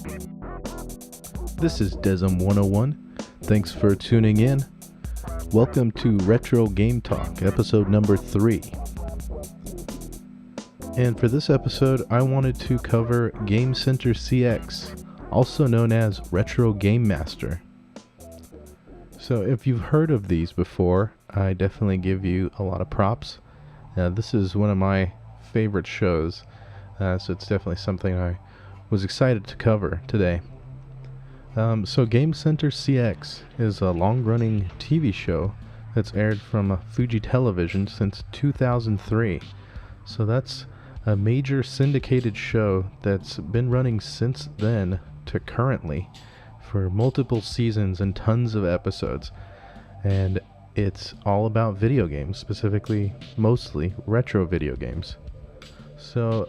This is Desm 101. Thanks for tuning in. Welcome to Retro Game Talk, episode number 3. And for this episode, I wanted to cover Game Center CX, also known as Retro Game Master. So if you've heard of these before, I definitely give you a lot of props. This is one of my favorite shows, so it's definitely something I was excited to cover today. So Game Center CX is a long-running TV show that's aired from Fuji Television since 2003. So that's a major syndicated show that's been running since then to currently for multiple seasons and tons of episodes. And it's all about video games, specifically mostly retro video games. So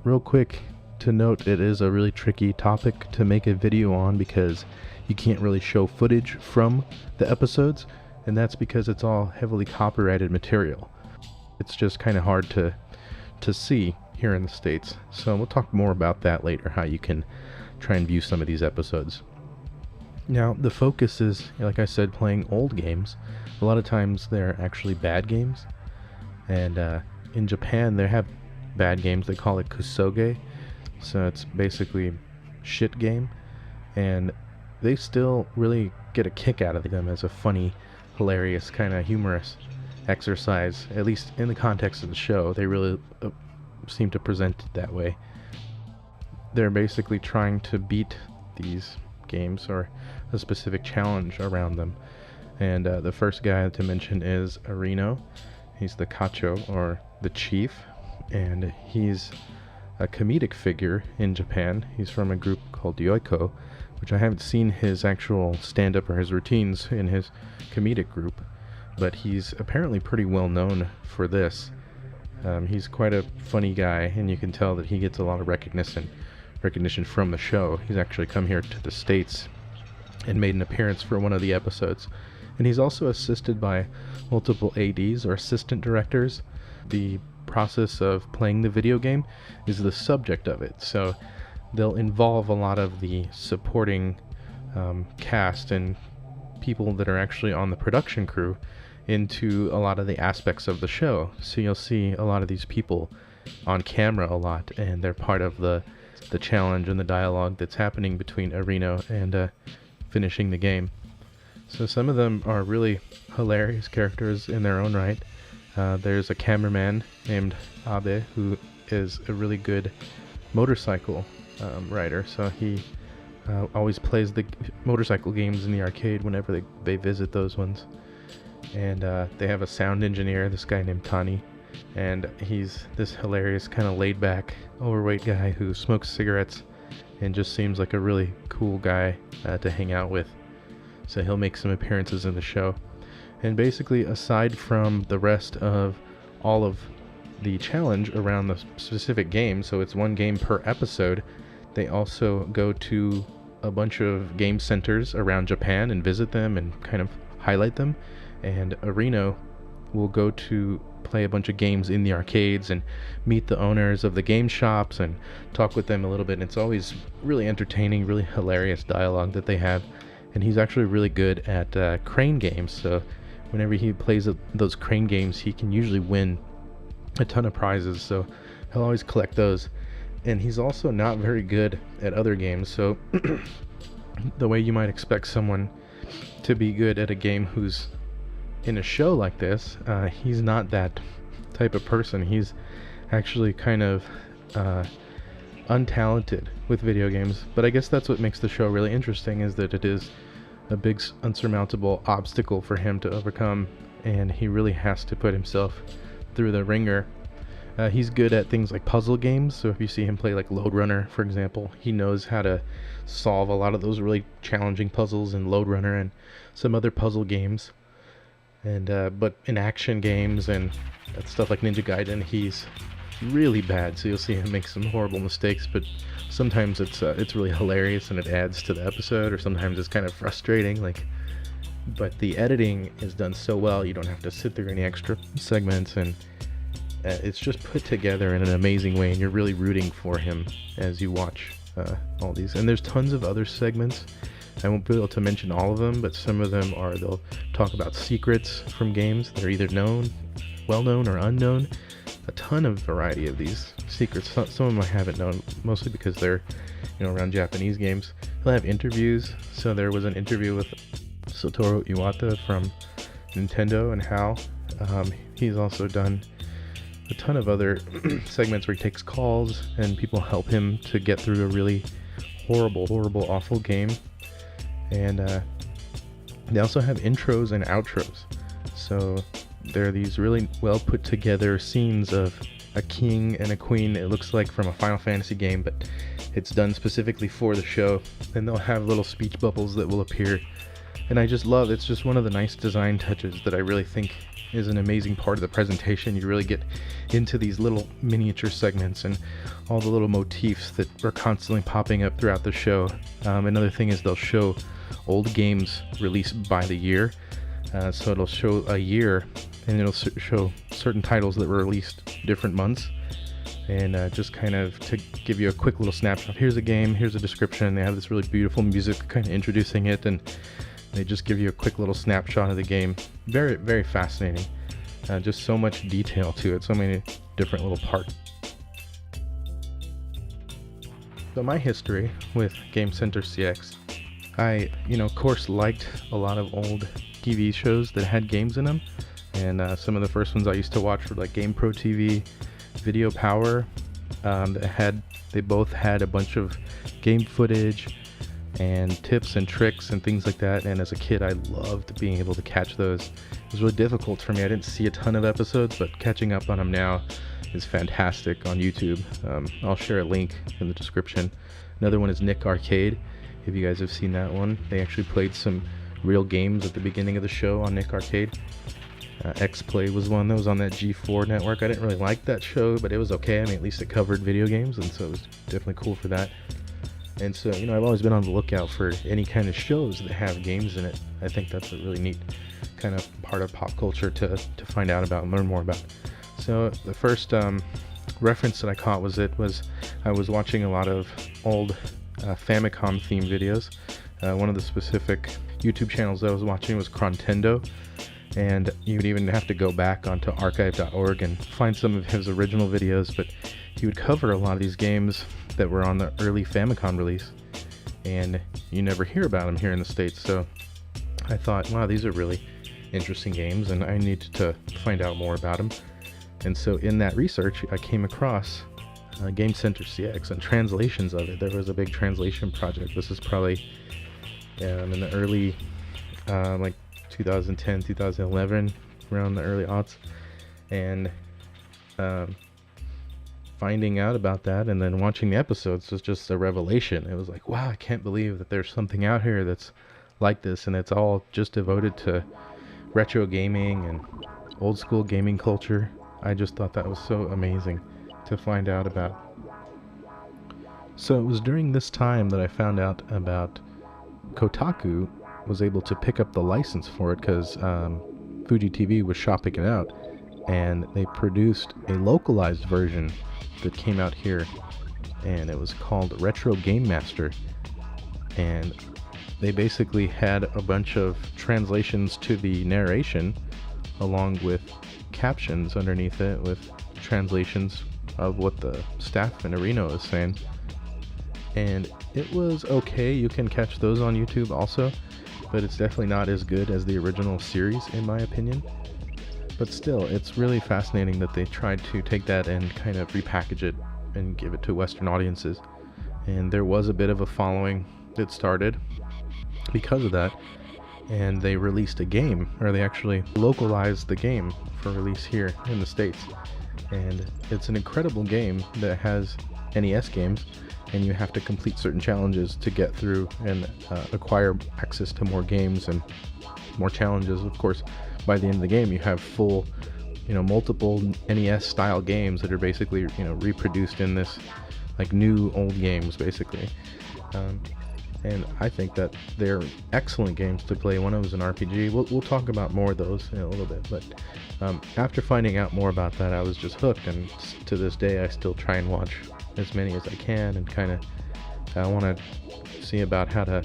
real quick to note, it is a really tricky topic to make a video on because you can't really show footage from the episodes, and that's because it's all heavily copyrighted material. It's just kind of hard to see here in the States. So we'll talk more about that later, how you can try and view some of these episodes. Now, the focus is, like I said, playing old games. A lot of times they're actually bad games. And in Japan, they have bad games. They call it kusoge. So it's basically shit game. And they still really get a kick out of them as a funny, hilarious, kind of humorous exercise. At least in the context of the show, they really seem to present it that way. They're basically trying to beat these games or a specific challenge around them. And the first guy to mention is Arino. He's the Kacho, or the chief, and he's a comedic figure in Japan. He's from a group called Yoiko, which I haven't seen his actual stand-up or his routines in his comedic group, but he's apparently pretty well known for this. He's quite a funny guy, and you can tell that he gets a lot of recognition from the show. He's actually come here to the States and made an appearance for one of the episodes. And he's also assisted by multiple ADs, or assistant directors. The process of playing the video game is the subject of it, so they'll involve a lot of the supporting cast and people that are actually on the production crew into a lot of the aspects of the show. So you'll see a lot of these people on camera a lot, and they're part of the challenge and the dialogue that's happening between Arino and finishing the game. So some of them are really hilarious characters in their own right. There's a cameraman named Abe who is a really good motorcycle rider. So he always plays the motorcycle games in the arcade whenever they visit those ones. And they have a sound engineer, this guy named Tani. And he's this hilarious, kind of laid-back, overweight guy who smokes cigarettes and just seems like a really cool guy to hang out with. So he'll make some appearances in the show. And basically, aside from the rest of all of the challenge around the specific game, so it's one game per episode, they also go to a bunch of game centers around Japan and visit them and kind of highlight them. And Arino will go to play a bunch of games in the arcades and meet the owners of the game shops and talk with them a little bit. And it's always really entertaining, really hilarious dialogue that they have. And he's actually really good at crane games, so whenever he plays those crane games, he can usually win a ton of prizes, so he'll always collect those. And he's also not very good at other games, so the way you might expect someone to be good at a game who's in a show like this, he's not that type of person. He's actually kind of untalented with video games, but I guess that's what makes the show really interesting, is that it is a big unsurmountable obstacle for him to overcome, and he really has to put himself through the ringer. He's good at things like puzzle games, so if you see him play like Lode Runner, for example, he knows how to solve a lot of those really challenging puzzles in Lode Runner and some other puzzle games. And but in action games and stuff like Ninja Gaiden, he's really bad, so you'll see him make some horrible mistakes, but sometimes it's really hilarious and it adds to the episode, or sometimes it's kind of frustrating, but the editing is done so well you don't have to sit through any extra segments, and it's just put together in an amazing way, and you're really rooting for him as you watch all these. And there's tons of other segments. I won't be able to mention all of them, but some of them are, they'll talk about secrets from games that are either known, well-known, or unknown. A ton of variety of these secrets. Some of them I haven't known, mostly because they're, around Japanese games. He'll have interviews. So there was an interview with Satoru Iwata from Nintendo and HAL. He's also done a ton of other segments where he takes calls and people help him to get through a really horrible, awful game. And they also have intros and outros. So there are these really well put together scenes of a king and a queen. It looks like from a Final Fantasy game, but it's done specifically for the show. And they'll have little speech bubbles that will appear. And I just love, it's just one of the nice design touches that I really think is an amazing part of the presentation. You really get into these little miniature segments and all the little motifs that are constantly popping up throughout the show. Another thing is they'll show old games released by the year. So it'll show a year and it'll show certain titles that were released different months. And just kind of to give you a quick little snapshot. Here's a game, here's a description. They have this really beautiful music kind of introducing it, and they just give you a quick little snapshot of the game. Very, very fascinating. Just so much detail to it, so many different little parts. So my history with Game Center CX, I, of course, liked a lot of old TV shows that had games in them. And some of the first ones I used to watch were like Game Pro TV, Video Power. They both had a bunch of game footage and tips and tricks and things like that. And as a kid, I loved being able to catch those. It was really difficult for me. I didn't see a ton of episodes, but catching up on them now is fantastic on YouTube. I'll share a link in the description. Another one is Nick Arcade. If you guys have seen that one, they actually played some real games at the beginning of the show on Nick Arcade. X-Play was one that was on that G4 network. I didn't really like that show, but it was okay. I mean, at least it covered video games, and so it was definitely cool for that. And so, I've always been on the lookout for any kind of shows that have games in it. I think that's a really neat kind of part of pop culture to find out about and learn more about. So the first reference that I caught was I was watching a lot of old Famicom themed videos. One of the specific YouTube channels I was watching was Crontendo, and you would even have to go back onto archive.org and find some of his original videos, but he would cover a lot of these games that were on the early Famicom release, and you never hear about them here in the States. So I thought, wow, these are really interesting games, and I needed to find out more about them. And so in that research, I came across Game Center CX and translations of it. There was a big translation project. This is probably in the early, like 2010, 2011, around the early aughts. And finding out about that and then watching the episodes was just a revelation. It was like, wow, I can't believe that there's something out here that's like this, and it's all just devoted to retro gaming and old school gaming culture. I just thought that was so amazing to find out about. So it was during this time that I found out about Kotaku was able to pick up the license for it, because Fuji TV was shopping it out, and they produced a localized version that came out here, and it was called Retro Game Master. And they basically had a bunch of translations to the narration along with captions underneath it with translations of what the staff in Arena is saying. And it was okay. You can catch those on YouTube also, but it's definitely not as good as the original series, in my opinion. But still, it's really fascinating that they tried to take that and kind of repackage it and give it to Western audiences. And there was a bit of a following that started because of that. And they released a game, or they actually localized the game for release here in the States. And it's an incredible game that has NES games, and you have to complete certain challenges to get through and acquire access to more games and more challenges. Of course, by the end of the game, you have full, multiple NES style games that are basically, reproduced in this, like, new old games, basically. And I think that they're excellent games to play. One of them is an RPG. We'll talk about more of those in a little bit. But after finding out more about that, I was just hooked. And to this day, I still try and watch as many as I can and kind of I want to see about how to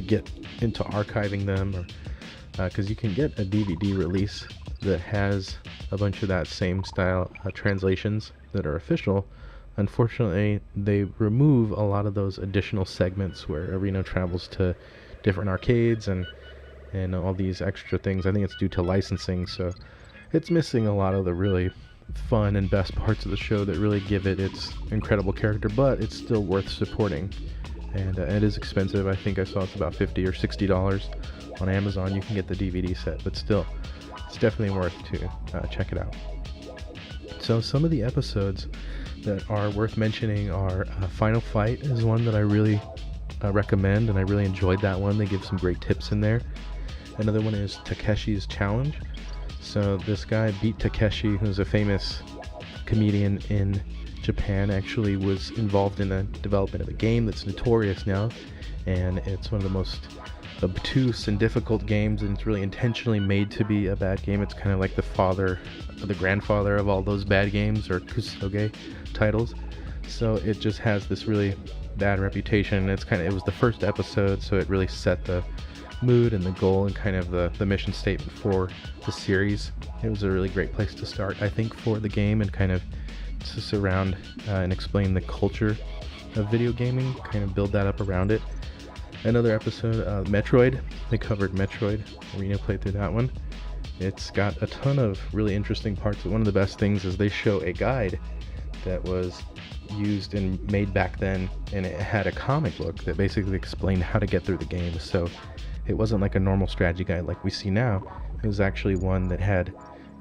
get into archiving them, or because you can get a DVD release that has a bunch of that same style translations that are official. Unfortunately, they remove a lot of those additional segments where Reno travels to different arcades and all these extra things. I think it's due to licensing, so it's missing a lot of the really fun and best parts of the show that really give it its incredible character, but it's still worth supporting. And it is expensive. I think I saw it's about $50 or $60 on Amazon. You can get the DVD set, but still, it's definitely worth to check it out. So some of the episodes that are worth mentioning are Final Fight is one that I really recommend, and I really enjoyed that one. They give some great tips in there. Another one is Takeshi's Challenge. So this guy beat Takeshi, who's a famous comedian in Japan, actually was involved in the development of a game that's notorious now, and it's one of the most obtuse and difficult games, and it's really intentionally made to be a bad game. It's kind of like the grandfather of all those bad games, or kusoge titles. So it just has this really bad reputation. It was the first episode, so it really set the mood and the goal and kind of the mission statement for the series. It was a really great place to start, I think, for the game, and kind of to surround and explain the culture of video gaming, kind of build that up around it. Another episode, Metroid. They covered Metroid. Reno played through that one. It's got a ton of really interesting parts. One of the best things is they show a guide that was used and made back then, and it had a comic book that basically explained how to get through the game. So it wasn't like a normal strategy guide like we see now. It was actually one that had,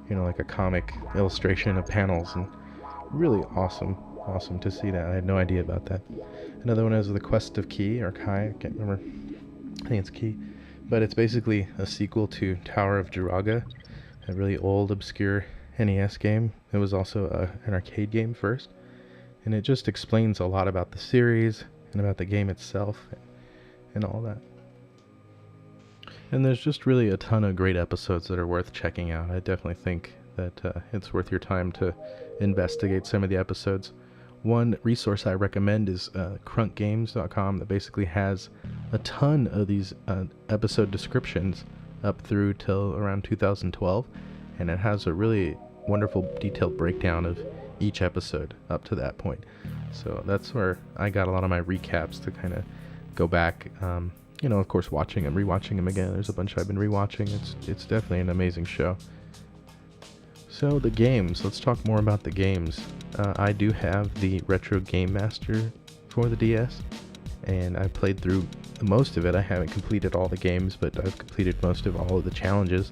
like a comic illustration of panels, and really awesome to see that. I had no idea about that. Another one is The Quest of Key, or Kai, I can't remember. I think it's Key. But it's basically a sequel to Tower of Jiraga, a really old, obscure NES game. It was also an arcade game first. And it just explains a lot about the series and about the game itself and all that. And there's just really a ton of great episodes that are worth checking out. I definitely think that it's worth your time to investigate some of the episodes. One resource I recommend is crunkgames.com, that basically has a ton of these episode descriptions up through till around 2012, and it has a really wonderful detailed breakdown of each episode up to that point. So that's where I got a lot of my recaps to kind of go back. Of course, watching them, rewatching them again. There's a bunch I've been rewatching. It's definitely an amazing show. So the games, let's talk more about the games. I do have the Retro Game Master for the DS, and I played through most of it. I haven't completed all the games, but I've completed most of all of the challenges,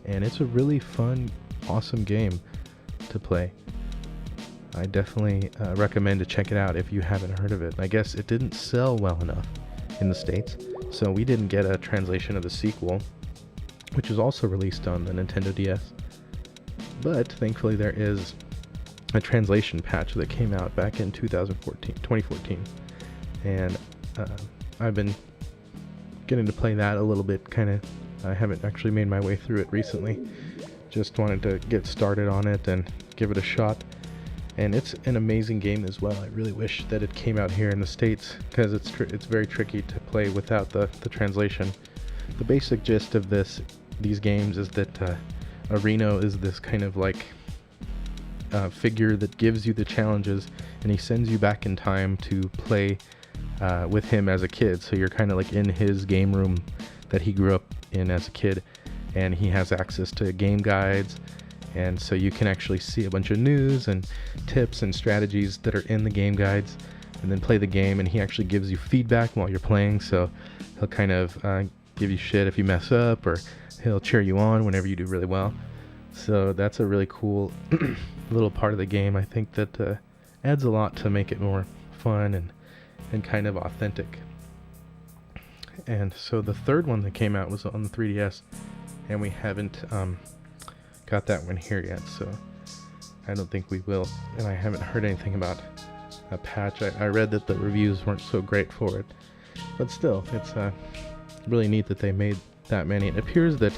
and it's a really fun, awesome game to play. I definitely recommend to check it out if you haven't heard of it. I guess it didn't sell well enough in the States, so we didn't get a translation of the sequel, which was also released on the Nintendo DS. But thankfully there is a translation patch that came out back in 2014, and I've been getting to play that a little bit, I haven't actually made my way through it recently. Just wanted to get started on it and give it a shot. And it's an amazing game as well. I really wish that it came out here in the States, because it's very tricky to play without the translation. The basic gist of these games is that Reno is this kind of like figure that gives you the challenges, and he sends you back in time to play with him as a kid. So you're kind of like in his game room that he grew up in as a kid, and he has access to game guides, and so you can actually see a bunch of news and tips and strategies that are in the game guides, and then play the game, and he actually gives you feedback while you're playing. So he'll kind of give you shit if you mess up, or he'll cheer you on whenever you do really well. So that's a really cool little part of the game. I think that adds a lot to make it more fun and kind of authentic. And so the third one that came out was on the 3DS, and we haven't got that one here yet, so I don't think we will. And I haven't heard anything about a patch. I read that the reviews weren't so great for it, but still, it's really neat that they made that many. It appears that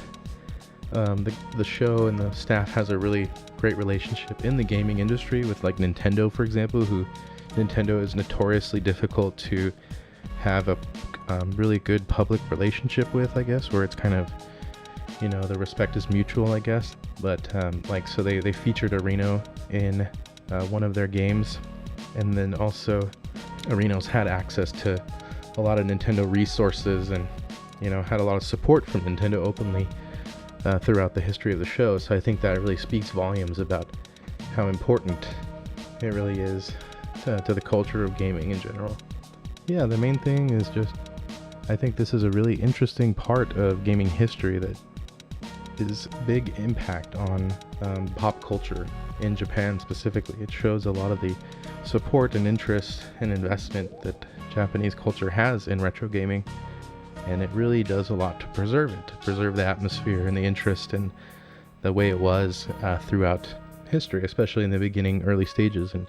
the show and the staff has a really great relationship in the gaming industry with like Nintendo, for example, who Nintendo is notoriously difficult to have a really good public relationship with, I guess, where it's kind of, you know, the respect is mutual, I guess. But so they featured Areno in one of their games, and then also Areno's had access to a lot of Nintendo resources, and, you know, had a lot of support from Nintendo openly throughout the history of the show. So I think that really speaks volumes about how important it really is to the culture of gaming in general. Yeah, the main thing is just, I think this is a really interesting part of gaming history that is big impact on pop culture in Japan specifically. It shows a lot of the support and interest and investment that Japanese culture has in retro gaming, and it really does a lot to preserve it, to preserve the atmosphere and the interest and the way it was throughout history, especially in the beginning, early stages. And,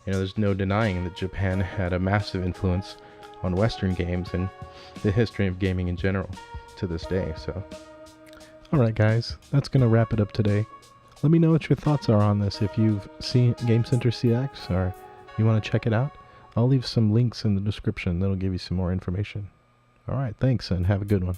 you know, there's no denying that Japan had a massive influence on Western games and the history of gaming in general to this day. So, alright guys, that's going to wrap it up today. Let me know what your thoughts are on this. If you've seen Game Center CX or you want to check it out, I'll leave some links in the description that'll give you some more information. Alright, thanks and have a good one.